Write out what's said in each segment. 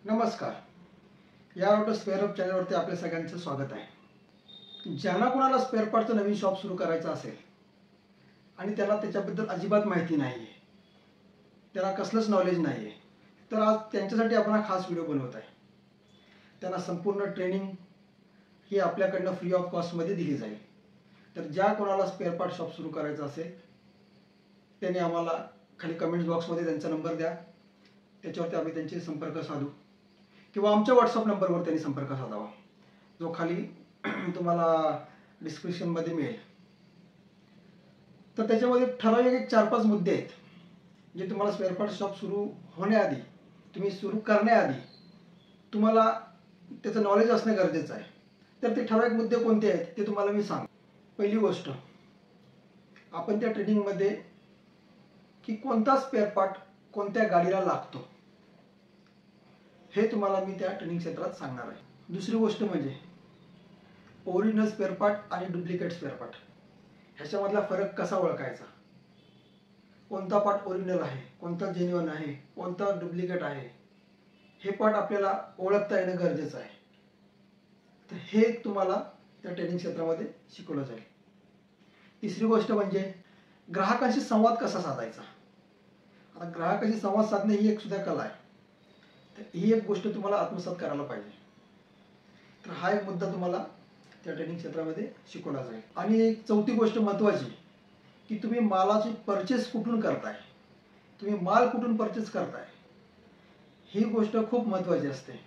नमस्कार. या auto spare up चॅनलवरती आपल्या सगळ्यांचं स्वागत आहे. ज्यांना कोणाला स्पेअर पार्टचं नवीन शॉप सुरू करायचं असेल आणि त्याला त्याच्याबद्दल अजिबात माहिती नाही आहे, त्याला कसलंच नॉलेज नाही आहे, तर आज त्यांच्यासाठी आपण हा खास व्हिडिओ बनवत आहे. त्यांना संपूर्ण ट्रेनिंग ही आपल्याकडनं फ्री ऑफ कॉस्टमध्ये दिली जाईल. तर ज्या कोणाला स्पेअर पार्ट शॉप सुरू करायचं असेल त्यांनी आम्हाला खाली कमेंट्स बॉक्समध्ये त्यांचा नंबर द्या, त्याच्यावरती आम्ही त्यांचे संपर्क साधू, किंवा आमच्या व्हॉट्सअप नंबरवर त्यांनी संपर्क साधावा जो खाली तुम्हाला डिस्क्रिप्शनमध्ये मिळेल. तर त्याच्यामध्ये ठराविक एक 4-5 मुद्दे आहेत जे तुम्हाला स्पेअर पार्ट शॉप सुरू होण्याआधी, तुम्ही सुरू करण्याआधी तुम्हाला त्याचं नॉलेज असणं गरजेचं आहे. तर ते ठराविक मुद्दे कोणते आहेत ते तुम्हाला मी सांग. पहिली गोष्ट, आपण त्या ट्रेनिंगमध्ये की कोणता स्पेअर पार्ट कोणत्या गाडीला लागतो हे तुम्हाला मी त्या ट्रेनिंग क्षेत्रात सांगणार आहे. दुसरी गोष्ट म्हणजे ओरिजिनल स्पेअर पार्ट आणि डुप्लिकेट स्पेअर पार्ट ह्याच्यामधला फरक कसा ओळखायचा, कोणता पार्ट ओरिजिनल आहे, कोणता जेन्युइन आहे, कोणता डुप्लिकेट आहे, हे पार्ट आपल्याला ओळखता येणं गरजेचं आहे. तर हे तुम्हाला त्या ट्रेनिंग क्षेत्रामध्ये शिकवलं जाईल. तिसरी गोष्ट म्हणजे ग्राहकांशी संवाद कसा साधायचा. आता ग्राहकांशी संवाद साधणे ही एक सुद्धा कला आहे. तर ही एक गोष्ट तुम्हाला आत्मसात करायला पाहिजे. तर हा एक मुद्दा तुम्हाला त्या ट्रेनिंग क्षेत्रामध्ये शिकवला जाईल. आणि एक चौथी गोष्ट महत्त्वाची की तुम्ही मालाची परचेस कुठून करताय, तुम्ही माल कुठून परचेस करताय, ही गोष्ट खूप महत्त्वाची असते.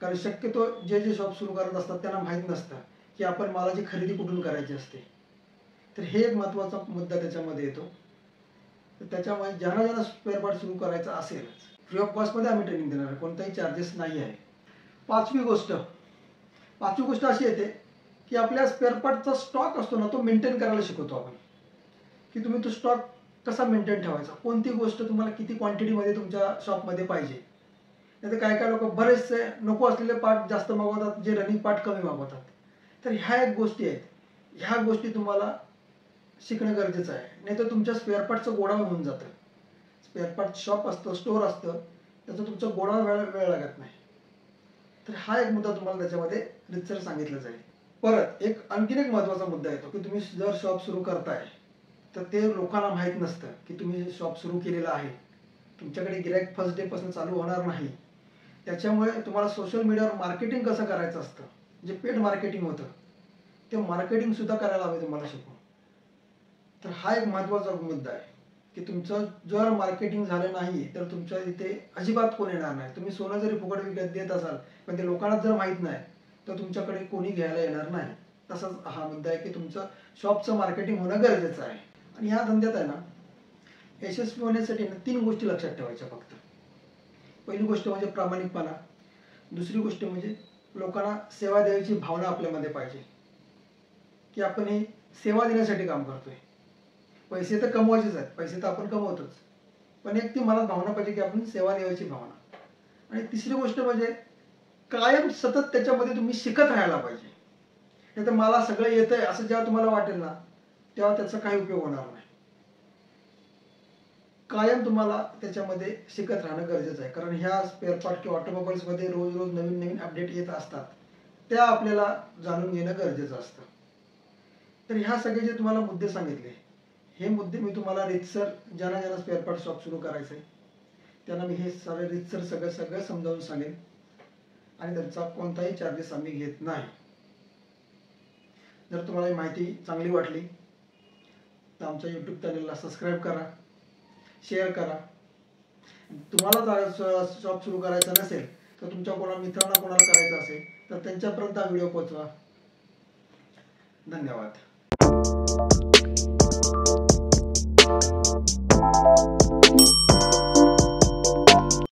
कारण शक्यतो जे शॉप सुरू करत असतात त्यांना माहीत नसतं की आपण मालाची खरेदी कुठून करायची असते. तर हे एक महत्त्वाचा मुद्दा त्याच्यामध्ये येतो. तर त्याच्यामुळे ज्यांना स्पेअर पार्ट सुरू करायचा असेल फ्री ऑफ कॉस्टमध्ये आम्ही ट्रेनिंग देणार आहे, कोणताही चार्जेस नाही आहे. पाचवी गोष्ट अशी येते की आपल्या स्पेअर पार्टचा स्टॉक असतो ना, तो मेंटेन करायला शिकवतो आपण की तुम्ही तो स्टॉक कसा मेंटेन ठेवायचा, कोणती गोष्ट तुम्हाला किती क्वांटिटीमध्ये तुमच्या शॉपमध्ये पाहिजे. नाही तर काय लोक बरेचसे नको असलेले पार्ट जास्त मागवतात, जे रनिंग पार्ट कमी मागवतात. तर ह्या एक गोष्टी आहेत, ह्या गोष्टी तुम्हाला शिकणं गरजेचं आहे. नाही तर तुमच्या स्पेअर पार्टचं गोडाऊन होऊन जातं. स्पेअर पार्ट शॉप असतं, स्टोअर असतं, त्याचं तुमचं गोडाऊन वेळ लागत नाही. तर हा एक मुद्दा तुम्हाला त्याच्यामध्ये रितसर सांगितलं जाईल. परत आणखीन एक महत्त्वाचा मुद्दा येतो की तुम्ही जर शॉप सुरू करताय तर ते लोकांना माहीत नसतं की तुम्ही शॉप सुरू केलेलं आहे. तुमच्याकडे गिराईक फर्स्ट डे पासून चालू होणार नाही. त्याच्यामुळे तुम्हाला सोशल मीडियावर मार्केटिंग कसं करायचं असतं, जे पेड मार्केटिंग होतं ते मार्केटिंग सुद्धा करायला हवे तुम्हाला शिकून. तर हा एक महत्त्वाचा मुद्दा आहे की तुमचं जर मार्केटिंग झालं नाही तर तुमच्या इथे अजिबात कोण येणार नाही. तुम्ही सोनं जरी फुकट विकत देत असाल पण ते लोकांना जर माहीत नाही तर तुमच्याकडे कोणी घ्यायला येणार नाही. तसाच हा मुद्दा आहे की तुमचं शॉपचं मार्केटिंग होणं गरजेचं आहे. आणि ह्या धंद्यात आहे ना, यशस्वी होण्यासाठी 3 गोष्टी लक्षात ठेवायच्या फक्त. पहिली गोष्ट म्हणजे प्रामाणिकपणा, दुसरी गोष्ट म्हणजे लोकांना सेवा द्यायची भावना आपल्यामध्ये पाहिजे की आपण हे सेवा देण्यासाठी काम करतोय. पैसे तर कमवायचेच आहेत, पैसे तर आपण कमवतोच, पण एक ती मनात भावना पाहिजे की आपण सेवा द्यायची भावना. आणि तिसरी गोष्ट म्हणजे कायम सतत त्याच्यामध्ये तुम्ही शिकत राहायला पाहिजे. नाही तर मला सगळं येतंय असं जेव्हा तुम्हाला वाटेल ना तेव्हा त्याचा काही उपयोग होणार नाही. कायम तुम्हाला त्याच्यामध्ये शिकत राहणं गरजेचं आहे. कारण ह्या स्पेअर पार्ट किंवा ऑटोमोबाईल्समध्ये रोज नवीन अपडेट येत असतात, त्या आपल्याला जाणून घेणं गरजेचं असतं. तर ह्या सगळे जे तुम्हाला मुद्दे सांगितले, हे मुद्दे मी तुम्हाला रितसर ज्यांना स्पेअर पार्ट शॉप सुरू करायचं आहे त्यांना मी हे सगळं रितसर सगळं समजावून सांगेन. आणि त्यांचा कोणताही चार्जेस आम्ही घेत नाही. जर तुम्हाला ही माहिती चांगली वाटली तर आमच्या यूट्यूब चॅनलला सबस्क्राईब करा, शेअर करा. तुम्हाला शॉप सुरू करायचा नसेल तर तुमच्या मित्रांना कोणाला करायचं असेल तर त्यांच्यापर्यंत हा व्हिडिओ पोहोचवा. धन्यवाद.